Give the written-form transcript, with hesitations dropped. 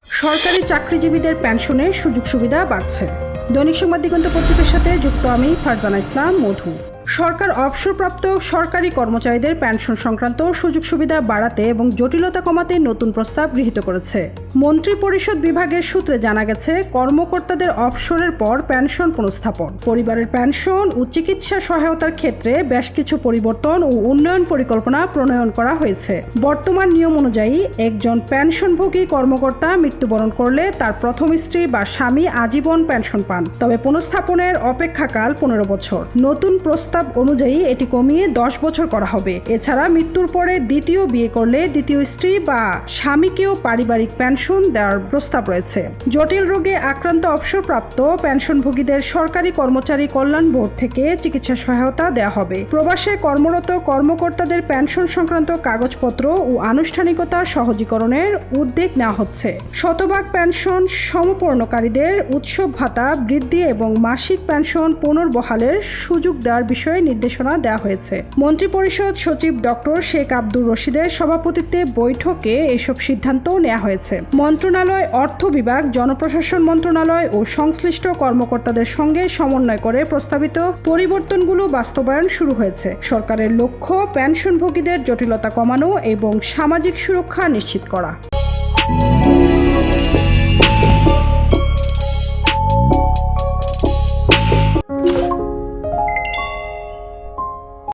সরকারি চাকরিজীবীদের পেনশনের সুযোগ সুবিধা বাড়ছে। দৈনিক সংবাদ দিগন্ত পত্রিকার সাথে যুক্ত আমি ফারজানা ইসলাম মধু। সরকার অবসরপ্রাপ্ত সরকারি কর্মচারীদের পেনশন সংক্রান্ত সুযোগ সুবিধা বাড়াতে এবং জটিলতা কমাতে নতুন প্রস্তাব গৃহীত করেছে। মন্ত্রিপরিষদ বিভাগের সূত্রে জানা গেছে, কর্মকর্তাদের অবসরের পর পেনশন পুনঃস্থাপন, পরিবারের পেনশন ও চিকিৎসা সহায়তার ক্ষেত্রে বেশ কিছু পরিবর্তন ও উন্নয়ন পরিকল্পনা প্রণয়ন করা হয়েছে। বর্তমান নিয়ম অনুযায়ী একজন পেনশনভোগী কর্মকর্তা মৃত্যুবরণ করলে তার প্রথম স্ত্রী বা স্বামী আজীবন পেনশন পান, তবে পুনঃস্থাপনের অপেক্ষাকাল 15 বছর। নতুন প্রস্তাব অনুযায়ী এটি কমিয়ে 10 বছর করা হবে। এছাড়া মৃত্যুর পরে দ্বিতীয় বিয়ে করলে দ্বিতীয় স্ত্রী বা স্বামীকেও পারিবারিক পেনশন দেওয়ার প্রস্তাব রয়েছে। জটিল রোগে আক্রান্ত অবসরপ্রাপ্ত পেনশনভোগীদের সরকারি কর্মচারী কল্যাণ বোর্ড থেকে চিকিৎসা সহায়তা দেওয়া হবে। প্রবাসে কর্মরত কর্মকর্তাদের পেনশন সংক্রান্ত কাগজপত্র ও আনুষ্ঠানিকতা সহজীকরণের উদ্যোগ নেওয়া হচ্ছে। শতভাগ পেনশন সমপূর্ণকারীদের উৎসব ভাতা বৃদ্ধি এবং মাসিক পেনশন পুনর্বহালের সুযোগ দেওয়ার বিষয়ে নির্দেশনা দেওয়া হয়েছে। মন্ত্রিপরিষদ সচিব ডক্টর শেখ আব্দুর রশিদের সভাপতিত্বে বৈঠকে এসব সিদ্ধান্ত নেওয়া হয়েছে। মন্ত্রণালয়, অর্থ বিভাগ, জনপ্রশাসন মন্ত্রণালয় ও সংশ্লিষ্ট কর্মকর্তাদের সঙ্গে সমন্বয় করে প্রস্তাবিত পরিবর্তনগুলো বাস্তবায়ন শুরু হয়েছে। সরকারের লক্ষ্য পেনশনভোগীদের জটিলতা কমানো এবং সামাজিক সুরক্ষা নিশ্চিত করা।